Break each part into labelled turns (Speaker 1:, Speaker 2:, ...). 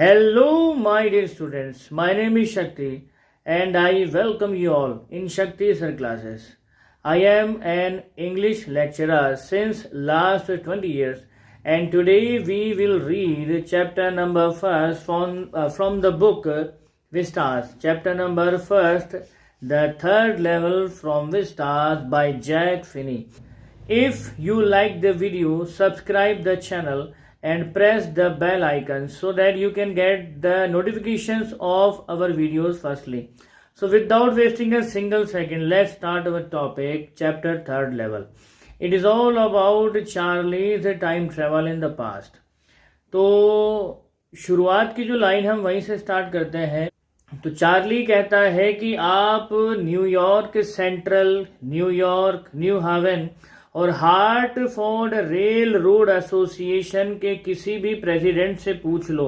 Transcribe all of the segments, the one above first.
Speaker 1: Hello, my dear students. My name is Shakti, and I welcome you all in Shakti Sir classes. I am an English lecturer since last 20 years, and today we will read chapter number first from the book Vistas. Chapter number first, the third level from Vistas by Jack Finney. If you like the video, subscribe the channel and press the bell icon so that you can get the notifications of our videos firstly. So without wasting a single second, let's start our topic, chapter third level. It is all about Charlie's time travel in the past. तो शुरुआत की जो line हम वहीं से start करते हैं. तो चार्ली कहता है कि आप न्यूयॉर्क सेंट्रल, न्यूयॉर्क, न्यू हावन और हार्टफोर्ड रेल रोड एसोसिएशन के किसी भी प्रेसिडेंट से पूछ लो,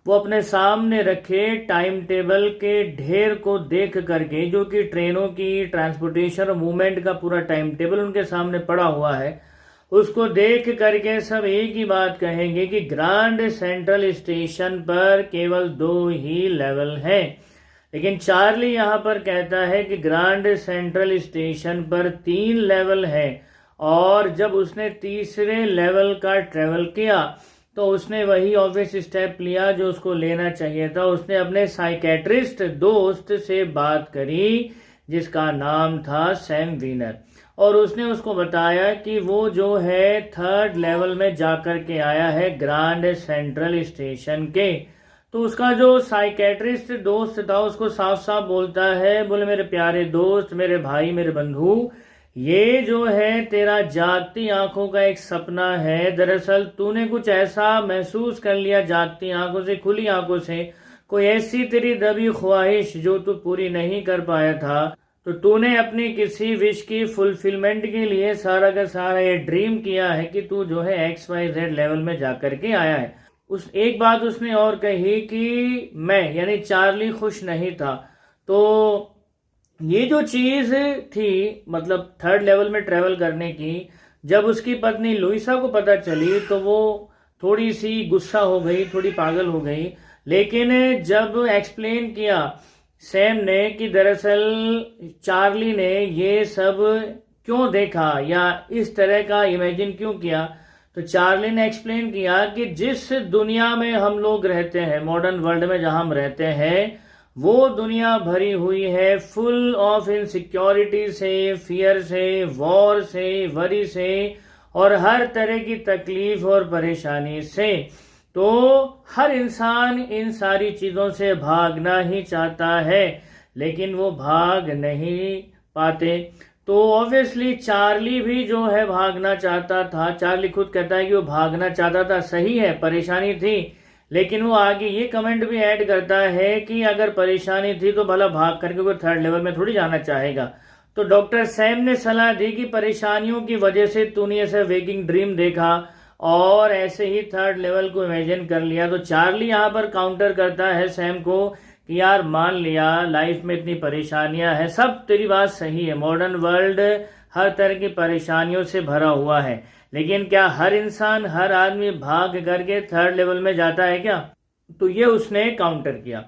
Speaker 1: वो अपने सामने रखे टाइम टेबल के ढेर को देख करके, जो कि ट्रेनों की ट्रांसपोर्टेशन और मूवमेंट का पूरा टाइम टेबल उनके सामने पड़ा हुआ है, उसको देख करके सब एक ही बात कहेंगे कि ग्रांड सेंट्रल स्टेशन पर केवल 2 ही लेवल हैं. लेकिन चार्ली यहाँ पर कहता है कि ग्रांड सेंट्रल स्टेशन पर 3 लेवल हैं. और जब उसने तीसरे लेवल का ट्रेवल किया तो उसने वही ऑब्वियस स्टेप लिया जो उसको लेना चाहिए था. उसने अपने साइकेट्रिस्ट दोस्त से बात करी जिसका नाम था सैम वीनर, और उसने उसको बताया कि वो जो है थर्ड लेवल में जाकर के आया है ग्रांड सेंट्रल स्टेशन के. तो उसका जो साइकेट्रिस्ट दोस्त था उसको साफ साफ बोलता है, बोले मेरे प्यारे दोस्त, मेरे भाई, मेरे बंधु, ये जो है तेरा जागती आंखों का एक सपना है. दरअसल तूने कुछ ऐसा महसूस कर लिया जागती आंखों से, खुली आंखों से, कोई ऐसी तेरी दबी ख्वाहिश जो तू पूरी नहीं कर पाया था. तो तूने अपनी किसी विश की फुलफिलमेंट के लिए सारा का सारा ये ड्रीम किया है कि तू जो है XYZ लेवल में जाकर के आया है. उस एक बात उसने और कही कि मैं यानी चार्ली खुश नहीं था. तो ये जो चीज थी, मतलब थर्ड लेवल में ट्रेवल करने की, जब उसकी पत्नी लुइसा को पता चली तो वो थोड़ी सी गुस्सा हो गई, थोड़ी पागल हो गई. लेकिन जब एक्सप्लेन किया सैम ने कि दरअसल चार्ली ने ये सब क्यों देखा या इस तरह का इमेजिन क्यों किया, तो चार्ली ने एक्सप्लेन किया कि जिस दुनिया में हम लोग रहते हैं, मॉडर्न वर्ल्ड में जहां हम रहते हैं, वो दुनिया भरी हुई है फुल ऑफ इनसिक्योरिटी से, फियर से, वॉर से, वरी से और हर तरह की तकलीफ और परेशानी से. तो हर इंसान इन सारी चीजों से भागना ही चाहता है, लेकिन वो भाग नहीं पाते. तो ऑब्वियसली चार्ली भी जो है भागना चाहता था. चार्ली खुद कहता है कि वो भागना चाहता था, सही है, परेशानी थी, लेकिन वो आगे ये कमेंट भी ऐड करता है कि अगर परेशानी थी तो भला भाग करके कोई थर्ड लेवल में थोड़ी जाना चाहेगा. तो डॉक्टर सैम ने सलाह दी कि परेशानियों की वजह से तूने ऐसे वेकिंग ड्रीम देखा और ऐसे ही थर्ड लेवल को इमेजिन कर लिया. तो चार्ली यहाँ पर काउंटर करता है सैम को कि यार मान लिया लाइफ में इतनी परेशानियां हैं, सब तेरी बात सही है, मॉडर्न वर्ल्ड हर तरह की परेशानियों से भरा हुआ है, लेकिन क्या हर इंसान, हर आदमी भाग करके थर्ड लेवल में जाता है क्या? तो ये उसने काउंटर किया.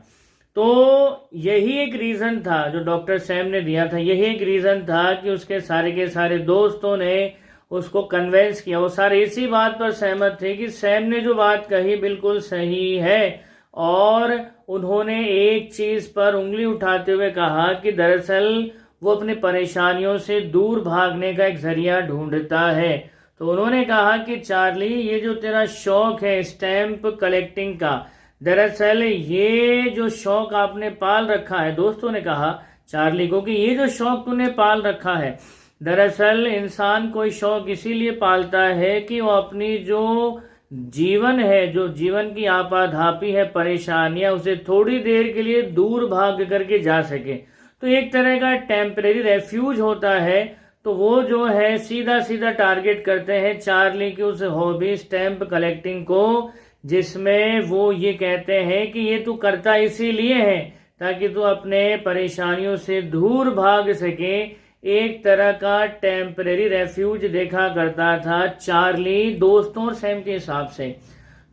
Speaker 1: तो यही एक रीजन था जो डॉक्टर सैम ने दिया था, यही एक रीजन था कि उसके सारे के सारे दोस्तों ने उसको कन्वेंस किया. वो सारे इसी बात पर सहमत थे कि सैम ने जो बात कही बिल्कुल सही है, और उन्होंने एक चीज पर उंगली उठाते हुए कहा कि दरअसल वो अपनी परेशानियों से दूर भागने का एक जरिया ढूंढता है. तो उन्होंने कहा कि चार्ली, ये जो तेरा शौक है स्टैम्प कलेक्टिंग का, दरअसल ये जो शौक आपने पाल रखा है, दोस्तों ने कहा चार्ली को कि ये जो शौक तूने पाल रखा है, दरअसल इंसान कोई शौक इसीलिए पालता है कि वो अपनी जो जीवन है, जो जीवन की आपाधापी है, परेशानियां, उसे थोड़ी देर के लिए दूर भाग करके जा सके. तो एक तरह का टेम्परेरी रेफ्यूज होता है. तो वो जो है सीधा सीधा टारगेट करते हैं चार्ली की उस हॉबी स्टैम्प कलेक्टिंग को, जिसमें वो ये कहते हैं कि ये तू करता इसीलिए है ताकि तू अपने परेशानियों से दूर भाग सके. एक तरह का टेम्परेरी रेफ्यूज देखा करता था चार्ली दोस्तों और सैम के हिसाब से.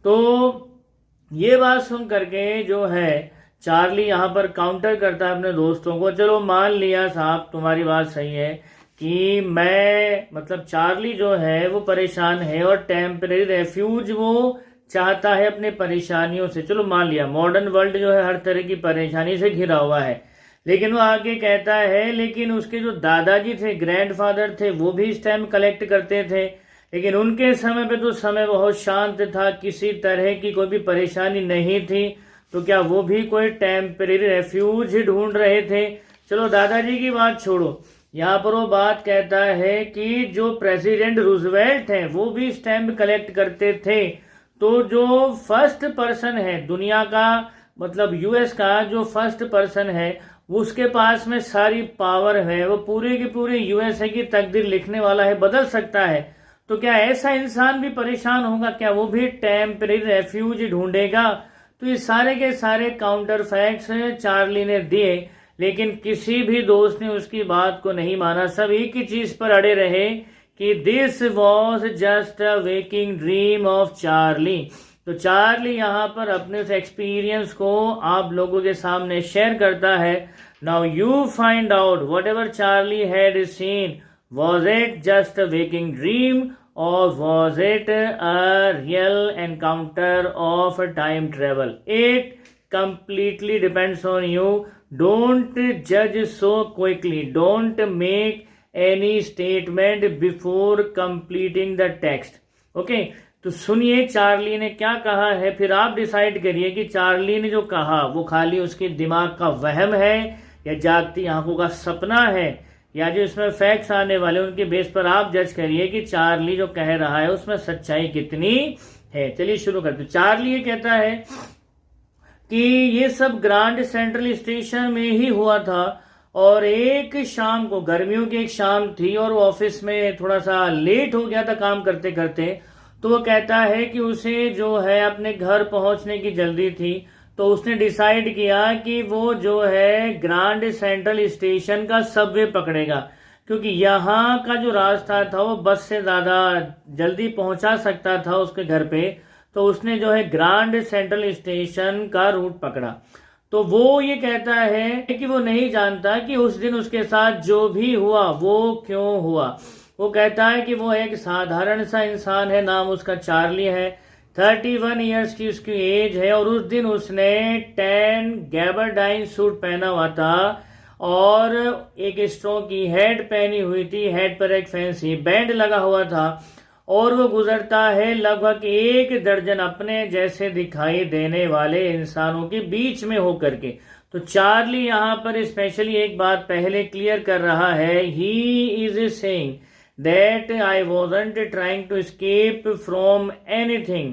Speaker 1: तो ये बात सुन करके जो है चार्ली यहाँ पर काउंटर करता है अपने दोस्तों को, चलो मान लिया साहब तुम्हारी बात सही है कि मैं मतलब चार्ली जो है वो परेशान है और टेम्परेरी रेफ्यूज वो चाहता है अपने परेशानियों से, चलो मान लिया मॉडर्न वर्ल्ड जो है हर तरह की परेशानी से घिरा हुआ है। लेकिन वो आगे कहता है लेकिन उसके जो दादाजी थे, ग्रैंडफादर थे, वो भी स्टैम्प कलेक्ट करते थे, लेकिन उनके समय पे तो समय बहुत शांत था, किसी तरह की कोई भी परेशानी नहीं थी, तो क्या वो भी कोई टेम्परेरी रेफ्यूज ही ढूंढ रहे थे। चलो दादाजी की बात छोड़ो, यहाँ पर वो बात कहता है कि जो प्रेसिडेंट रूजवेल्ट हैं वो भी स्टैम्प कलेक्ट करते थे, तो जो फर्स्ट पर्सन है दुनिया का मतलब यूएस का जो फर्स्ट पर्सन है उसके पास में सारी पावर है, वो पूरे की पूरे यूएसए की तकदीर लिखने वाला है, बदल सकता है, तो क्या ऐसा इंसान भी परेशान होगा, क्या वो भी टेम्परेरी रेफ्यूज ढूंढेगा। तो ये सारे के सारे काउंटर फैक्ट्स चार्ली ने दिए, लेकिन किसी भी दोस्त ने उसकी बात को नहीं माना, सब एक ही चीज पर अड़े रहे कि this was just a waking dream of Charlie. तो चार्ली यहाँ पर अपने उस एक्सपीरियंस को आप लोगों के सामने शेयर करता है। Now you find out what ever Charlie had seen, was it just a waking dream or was it a real encounter of time travel? It completely depends on you. Don't judge so quickly. Don't make any statement before completing the text. Okay? तो सुनिए Charlie ने क्या कहा है, फिर आप decide करिए कि चार्ली ने जो कहा वो खाली उसके दिमाग का वहम है या जागती आंखों का सपना है, या जो इसमें फैक्ट्स आने वाले उनके बेस पर आप जज करिए कि चार्ली जो कह रहा है उसमें सच्चाई कितनी है। चलिए शुरू करते। चार्ली ये कहता है कि ये सब ग्रांड सेंट्रल स्टेशन में ही हुआ था और एक शाम को, गर्मियों की एक शाम थी और वो ऑफिस में थोड़ा सा लेट हो गया था काम करते करते, तो वो कहता है कि उसे जो है अपने घर पहुंचने की जल्दी थी, तो उसने डिसाइड किया कि वो जो है ग्रांड सेंट्रल स्टेशन का सबवे पकड़ेगा, क्योंकि यहाँ का जो रास्ता था वो बस से ज्यादा जल्दी पहुंचा सकता था उसके घर पे, तो उसने जो है ग्रांड सेंट्रल स्टेशन का रूट पकड़ा। तो वो ये कहता है कि वो नहीं जानता कि उस दिन उसके साथ जो भी हुआ वो क्यों हुआ। वो कहता है कि वो एक साधारण सा इंसान है, नाम उसका चार्ली है, 31 ईयर्स की उसकी एज है, और उस दिन उसने 10 गैबरडाइन सूट पहना हुआ था और एक स्ट्रॉ की हेड पहनी हुई थी, हेड पर एक फैंसी बैंड लगा हुआ था, और वो गुजरता है लगभग 1 दर्जन अपने जैसे दिखाई देने वाले इंसानों के बीच में होकर के। तो चार्ली यहाँ पर स्पेशली एक बात पहले क्लियर कर रहा है, he is saying that I wasn't trying to escape from anything.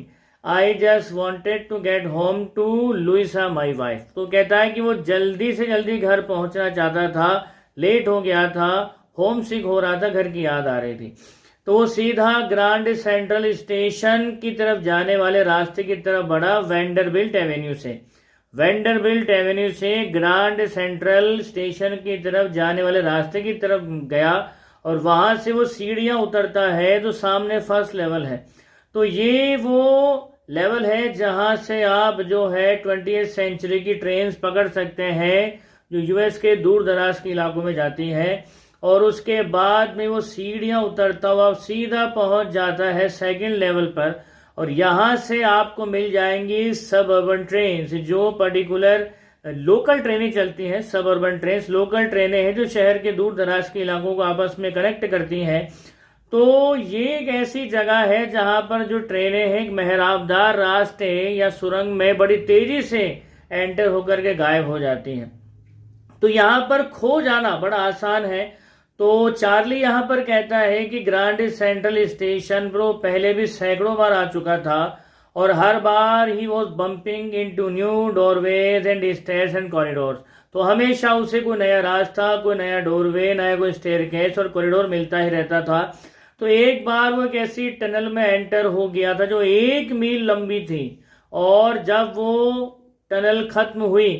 Speaker 1: I just wanted to get home to Louisa, my wife. तो कहता है कि वो जल्दी से जल्दी घर पहुंचना चाहता था, लेट हो गया था, होम सिक हो रहा था, घर की याद आ रही थी। तो वो सीधा ग्रांड सेंट्रल स्टेशन की तरफ जाने वाले रास्ते की तरफ बढ़ा, वेंडरबिल्ट एवेन्यू से। वेंडरबिल्ट एवेन्यू से ग्रांड सेंट्रल स्टेशन की तरफ जाने वाले रास्ते की तरफ गया और वहां से वो सीढ़ियां उतरता है तो सामने फर्स्ट लेवल है। तो ये वो लेवल है जहां से आप जो है 20th सेंचुरी की ट्रेन पकड़ सकते हैं जो यूएस के दूर दराज के इलाकों में जाती है, और उसके बाद में वो सीढ़ियां उतरता हुआ सीधा पहुंच जाता है सेकंड लेवल पर, और यहां से आपको मिल जाएंगी सब अर्बन ट्रेन, जो पर्टिकुलर लोकल ट्रेनें चलती हैं। सब अर्बन ट्रेन लोकल ट्रेनें हैं जो शहर के दूर दराज के इलाकों को आपस में कनेक्ट करती हैं। तो ये एक ऐसी जगह है जहां पर जो ट्रेनें हैं मेहराबदार रास्ते या सुरंग में बड़ी तेजी से एंटर होकर के गायब हो जाती हैं। तो यहाँ पर खो जाना बड़ा आसान है। तो चार्ली यहाँ पर कहता है कि ग्रांड सेंट्रल स्टेशन पर वो पहले भी सैकड़ों बार आ चुका था और हर बार ही was bumping into new doorways and stairs and corridors. तो हमेशा उसे कोई नया रास्ता, कोई नया डोरवे, नया कोई स्टेयरकेस और कॉरिडोर मिलता ही रहता था। तो एक बार वो एक ऐसी टनल में एंटर हो गया था जो 1 मील लंबी थी, और जब वो टनल खत्म हुई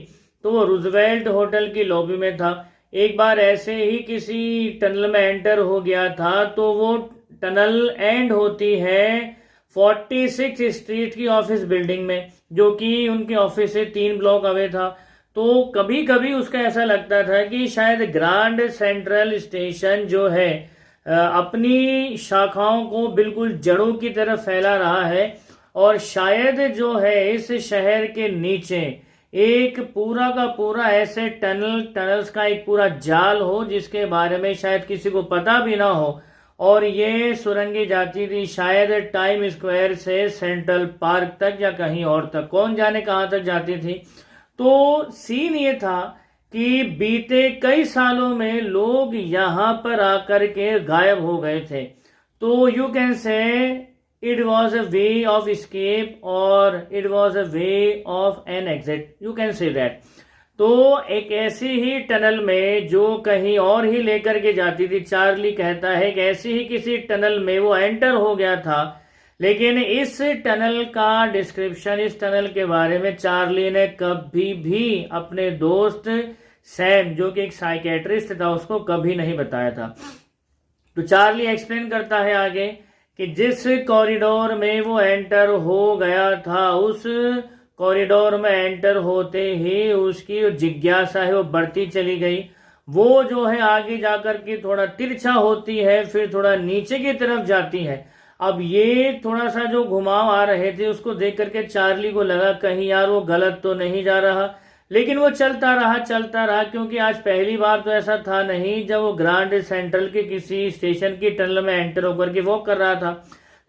Speaker 1: तो वो रूजवेल्ट होटल की लॉबी में था। एक बार ऐसे ही किसी टनल में एंटर हो गया था, तो वो टनल एंड होती है 46 स्ट्रीट की ऑफिस बिल्डिंग में, जो कि उनके ऑफिस से 3 ब्लॉक अवे था। तो कभी कभी उसका ऐसा लगता था कि शायद ग्रांड सेंट्रल स्टेशन जो है अपनी शाखाओं को बिल्कुल जड़ों की तरफ फैला रहा है, और शायद जो है इस शहर के नीचे एक पूरा का पूरा ऐसे टनल्स का एक पूरा जाल हो जिसके बारे में शायद किसी को पता भी ना हो। और ये सुरंगें जाती थी शायद टाइम स्क्वायर से सेंट्रल पार्क तक या कहीं और तक, कौन जाने कहां तक जाती थी। तो सीन ये था कि बीते कई सालों में लोग यहां पर आकर के गायब हो गए थे। तो you can say it was a way of escape और it was a way of an exit, you can say that. तो एक ऐसी ही टनल में जो कहीं और ही लेकर के जाती थी, चार्ली कहता है कि ऐसी ही किसी टनल में वो एंटर हो गया था। लेकिन इस टनल का डिस्क्रिप्शन, इस टनल के बारे में चार्ली ने कभी भी अपने दोस्त सैम, जो कि एक साइकेट्रिस्ट था, उसको कभी नहीं बताया था। तो चार्ली एक्सप्लेन करता है आगे कि जिस कॉरिडोर में वो एंटर हो गया था, उस कॉरिडोर में एंटर होते ही उसकी जिज्ञासा है वो बढ़ती चली गई। वो जो है आगे जाकर के थोड़ा तिरछा होती है, फिर थोड़ा नीचे की तरफ जाती है। अब ये थोड़ा सा जो घुमाव आ रहे थे उसको देख करके चार्ली को लगा कहीं यार वो गलत तो नहीं जा रहा, लेकिन वो चलता रहा, क्योंकि आज पहली बार तो ऐसा था नहीं जब वो ग्रांड सेंट्रल के किसी स्टेशन की टनल में एंटर होकर के वॉक कर रहा था।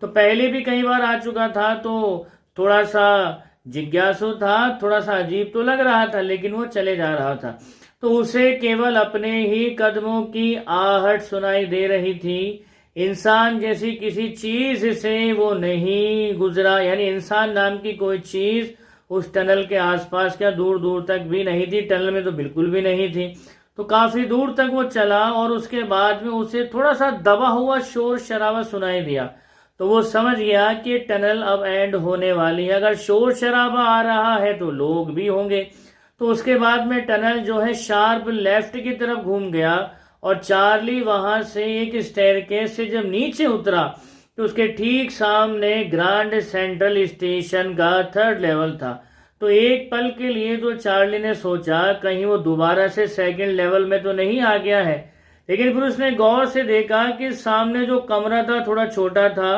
Speaker 1: तो पहले भी कई बार आ चुका था, तो थोड़ा सा जिज्ञासु था, थोड़ा सा अजीब तो लग रहा था, लेकिन वो चले जा रहा था। तो उसे केवल अपने ही कदमों की आहट सुनाई दे रही थी। इंसान जैसी किसी चीज से वो नहीं गुजरा, यानी इंसान नाम की कोई चीज उस टनल के आसपास क्या दूर दूर तक भी नहीं थी, टनल में तो बिल्कुल भी नहीं थी। तो काफी दूर तक वो चला और उसके बाद में उसे थोड़ा सा दबा हुआ शोर शराबा सुनाई दिया। तो वो समझ गया कि टनल अब एंड होने वाली है, अगर शोर शराबा आ रहा है तो लोग भी होंगे। तो उसके बाद में टनल जो है शार्प लेफ्ट की तरफ घूम गया, और चार्ली वहां से एक स्टेयरकेस से जब नीचे उतरा तो उसके ठीक सामने ग्रांड सेंट्रल स्टेशन का 3rd लेवल था। तो एक पल के लिए तो चार्ली ने सोचा कहीं वो दोबारा से 2nd लेवल में तो नहीं आ गया है, लेकिन फिर उसने गौर से देखा कि सामने जो कमरा था थोड़ा छोटा था,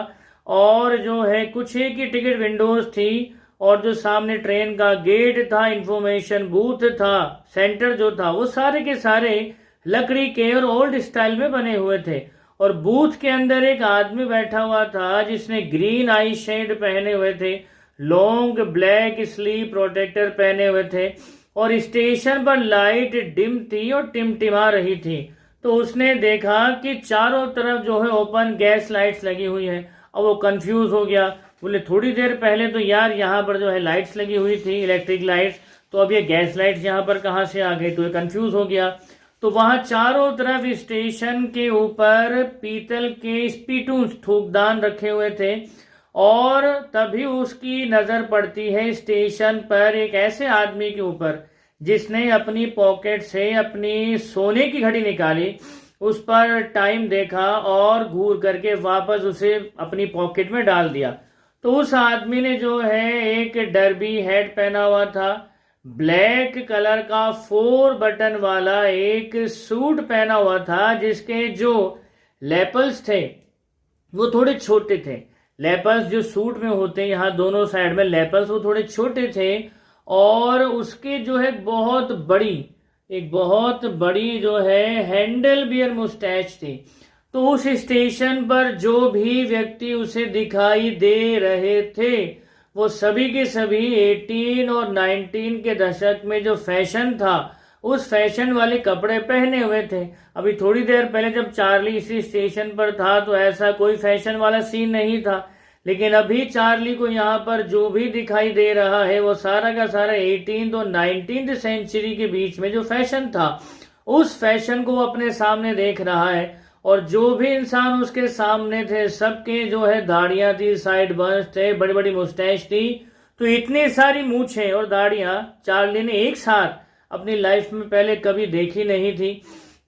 Speaker 1: और जो है कुछ ही की टिकट विंडोज थी, और जो सामने ट्रेन का गेट था, इंफॉर्मेशन बूथ था, सेंटर जो था, वो सारे के सारे लकड़ी के और ओल्ड स्टाइल में बने हुए थे। और बूथ के अंदर एक आदमी बैठा हुआ था जिसने ग्रीन आई शेड पहने हुए थे, लॉन्ग ब्लैक स्लीव प्रोटेक्टर पहने हुए थे, और स्टेशन पर लाइट डिम थी और टिमटिमा रही थी। तो उसने देखा कि चारों तरफ जो है ओपन गैस लाइट्स लगी हुई है। अब वो कंफ्यूज हो गया, बोले थोड़ी देर पहले तो यार यहाँ पर जो है लाइट्स लगी हुई थी, इलेक्ट्रिक लाइट्स, तो अब ये गैस लाइट्स यहाँ पर कहाँ से आ गई। तो ये कंफ्यूज हो गया। तो वहां चारों तरफ स्टेशन के ऊपर पीतल के स्पीटून्स, थूकदान रखे हुए थे, और तभी उसकी नजर पड़ती है स्टेशन पर एक ऐसे आदमी के ऊपर जिसने अपनी पॉकेट से अपनी सोने की घड़ी निकाली, उस पर टाइम देखा और घूर करके वापस उसे अपनी पॉकेट में डाल दिया। तो उस आदमी ने जो है एक डर्बी हेड पहना हुआ था, ब्लैक कलर का 4 बटन वाला एक सूट पहना हुआ था, जिसके जो लेपल्स थे वो थोड़े छोटे थे। लेपल्स जो सूट में होते हैं यहाँ दोनों साइड में लेपल्स, वो थोड़े छोटे थे, और उसके जो है एक बहुत बड़ी जो है हैंडल बियर मुस्टैच थी। तो उस स्टेशन पर जो भी व्यक्ति उसे दिखाई दे रहे थे वो सभी के सभी 18 और 19 के दशक में जो फैशन था उस फैशन वाले कपड़े पहने हुए थे। अभी थोड़ी देर पहले जब चार्ली इसी स्टेशन पर था तो ऐसा कोई फैशन वाला सीन नहीं था, लेकिन अभी चार्ली को यहाँ पर जो भी दिखाई दे रहा है वो सारा का सारा 18th और 19th सेंचुरी के बीच में जो फैशन था उस फैशन को वो अपने सामने देख रहा है। और जो भी इंसान उसके सामने थे सबके जो है दाढ़ियां थी, साइड बर्न्स थे, बड़ी बड़ी मुस्टैच थी। तो इतनी सारी मूछें और दाढ़ियां चार्ली ने एक साथ अपनी लाइफ में पहले कभी देखी नहीं थी।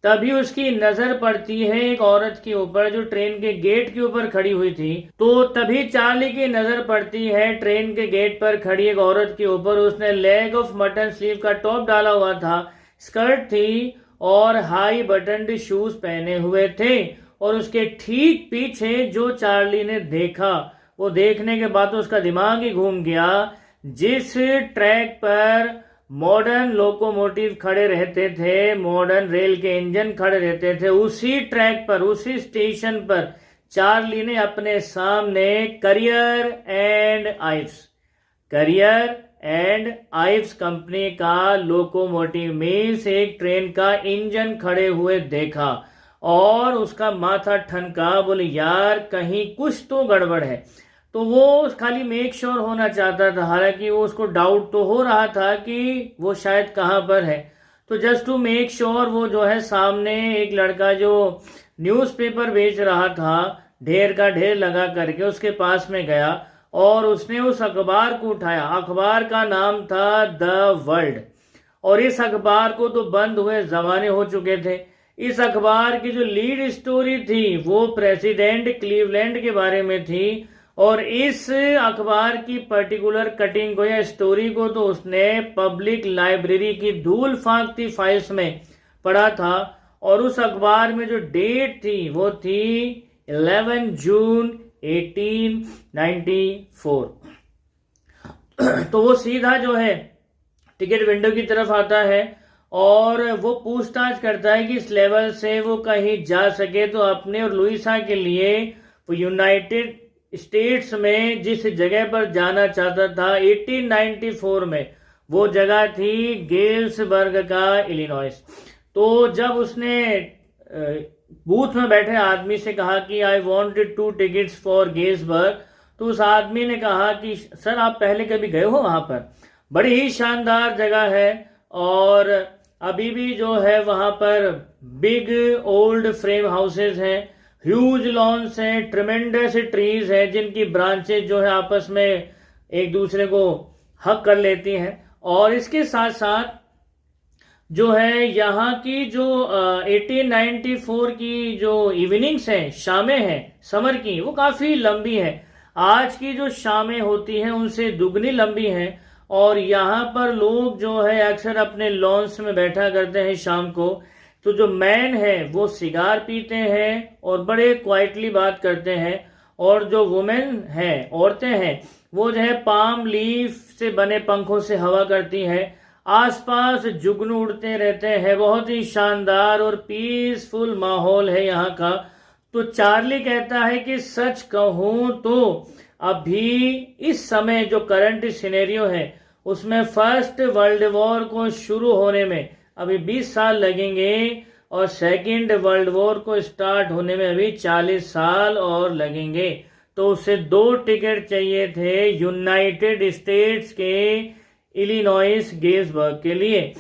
Speaker 1: तभी उसकी नजर पड़ती है एक औरत के ऊपर जो ट्रेन के गेट के ऊपर खड़ी हुई थी। तो तभी चार्ली की नजर पड़ती है ट्रेन के गेट पर खड़ी एक औरत के ऊपर। उसने लेग ऑफ मटन स्लीव का टॉप डाला हुआ था, स्कर्ट थी और हाई बटन शूज पहने हुए थे। और उसके ठीक पीछे जो चार्ली ने देखा, वो देखने के बाद तो उसका दिमाग ही घूम गया। जिस ट्रैक पर मॉडर्न लोकोमोटिव खड़े रहते थे, मॉडर्न रेल के इंजन खड़े रहते थे, उसी ट्रैक पर, उसी स्टेशन पर चार्ली ने अपने सामने करियर एंड आइव्स कंपनी का लोकोमोटिव में से एक ट्रेन का इंजन खड़े हुए देखा और उसका माथा ठनका। बोले यार कहीं कुछ तो गड़बड़ है। तो वो खाली मेक श्योर होना चाहता था, हालांकि वो उसको डाउट तो हो रहा था कि वो शायद कहाँ पर है। तो जस्ट टू मेक श्योर वो जो है सामने एक लड़का जो न्यूज़पेपर बेच रहा था, ढेर का ढेर लगा करके उसके पास में गया और उसने उस अखबार को उठाया। अखबार का नाम था द वर्ल्ड और इस अखबार को तो बंद हुए जमाने हो चुके थे। इस अखबार की जो लीड स्टोरी थी वो प्रेसिडेंट क्लीवलैंड के बारे में थी और इस अखबार की पर्टिकुलर कटिंग को या स्टोरी को तो उसने पब्लिक लाइब्रेरी की धूल फांकती फाइल्स में पढ़ा था। और उस अखबार में जो डेट थी वो थी 11 जून 1894। तो वो सीधा जो है टिकट विंडो की तरफ आता है और वो पूछताछ करता है कि इस लेवल से वो कहीं जा सके तो अपने और लुइसा के लिए वो यूनाइटेड स्टेट्स में जिस जगह पर जाना चाहता था 1894 में, वो जगह थी गेल्सबर्ग का इलिनॉइस। तो जब उसने बूथ में बैठे आदमी से कहा कि I wanted 2 tickets for Galesburg, तो उस आदमी ने कहा कि सर आप पहले कभी गए हो वहां पर? बड़ी ही शानदार जगह है और अभी भी जो है वहां पर बिग ओल्ड फ्रेम हाउसेज हैं, ह्यूज लॉन्स हैं, ट्रिमेंडस ट्रीज हैं जिनकी ब्रांचेज जो है आपस में एक दूसरे को हक कर लेती हैं। और इसके साथ साथ जो है यहाँ की जो 1894 की जो इवनिंग्स हैं, शामें हैं समर की, वो काफी लंबी हैं। आज की जो शामें होती हैं उनसे दुगनी लंबी हैं। और यहाँ पर लोग जो है अक्सर अपने लॉन्स में बैठा करते हैं शाम को। तो जो मैन है वो सिगार पीते हैं और बड़े क्वाइटली बात करते हैं और जो वुमेन है, औरतें हैं, वो जो है पाम लीफ से बने पंखों से हवा करती हैं। आसपास जुगनू उड़ते रहते हैं। बहुत ही शानदार और पीसफुल माहौल है यहाँ का। तो चार्ली कहता है कि सच कहूं तो अभी इस समय जो करंट सिनेरियो है उसमें फर्स्ट वर्ल्ड वॉर को शुरू होने में अभी 20 साल लगेंगे और सेकेंड वर्ल्ड वॉर को स्टार्ट होने में अभी 40 साल और लगेंगे। तो उसे 2 टिकट चाहिए थे यूनाइटेड स्टेट्स के इलिनॉइस गेल्सबर्ग के लिए।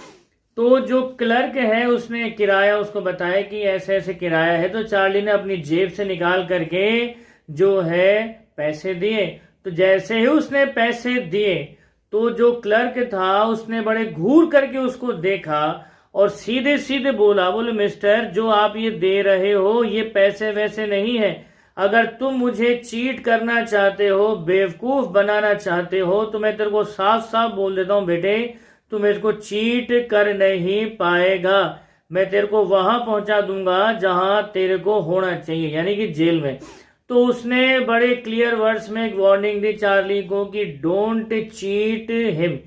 Speaker 1: तो जो क्लर्क है उसने किराया उसको बताया कि ऐसे ऐसे किराया है। तो चार्ली ने अपनी जेब से निकाल करके जो है पैसे दिए। तो जैसे ही उसने पैसे दिए तो जो क्लर्क था उसने बड़े घूर करके उसको देखा और सीधे सीधे बोले मिस्टर जो आप ये दे रहे हो ये पैसे वैसे नहीं है। अगर तुम मुझे चीट करना चाहते हो, बेवकूफ बनाना चाहते हो, तो मैं तेरे को साफ साफ बोल देता हूँ बेटे, तू मेरे को चीट कर नहीं पाएगा। मैं तेरे को वहां पहुंचा दूंगा जहां तेरे को होना चाहिए, यानी कि जेल में। तो उसने बड़े क्लियर वर्ड्स में एक वार्निंग दी चार्ली को कि डोंट चीट हिम।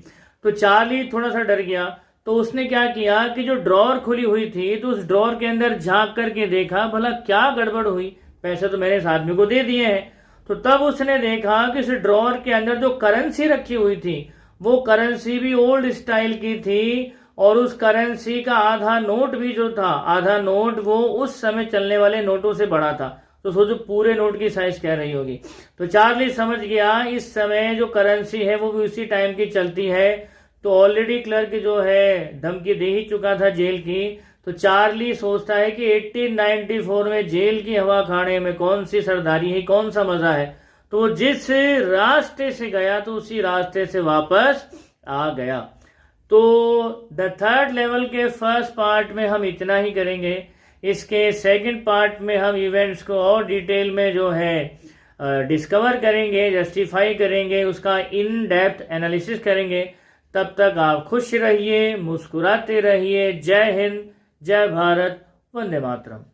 Speaker 1: तो चार्ली थोड़ा सा डर गया। तो उसने क्या किया कि जो ड्रॉर खुली हुई थी तो उस ड्रॉर के अंदर झांक करके देखा भला क्या गड़बड़ हुई, पैसे तो मैंने इस आदमी को दे दिए हैं। तो तब उसने देखा कि उस ड्रॉर के अंदर जो करेंसी रखी हुई थी वो करेंसी भी ओल्ड स्टाइल की थी और उस करेंसी का आधा नोट भी जो था, आधा नोट वो उस समय चलने वाले नोटों से बड़ा था। तो सोचो पूरे नोट की साइज क्या रही होगी। तो चार्ली समझ गया इस समय जो करेंसी है वो भी उसी टाइम की चलती है। तो ऑलरेडी क्लर्क जो है धमकी दे ही चुका था जेल की। तो चार्ली सोचता है कि 1894 में जेल की हवा खाने में कौन सी सरदारी है, कौन सा मजा है। तो जिस रास्ते से गया तो उसी रास्ते से वापस आ गया। तो द थर्ड लेवल के फर्स्ट पार्ट में हम इतना ही करेंगे। इसके सेकंड पार्ट में हम इवेंट्स को और डिटेल में जो है डिस्कवर करेंगे, जस्टिफाई करेंगे, उसका इन डेप्थ एनालिसिस करेंगे। तब तक आप खुश रहिए, मुस्कुराते रहिए। जय हिंद, जय भारत, वंदे मातरम।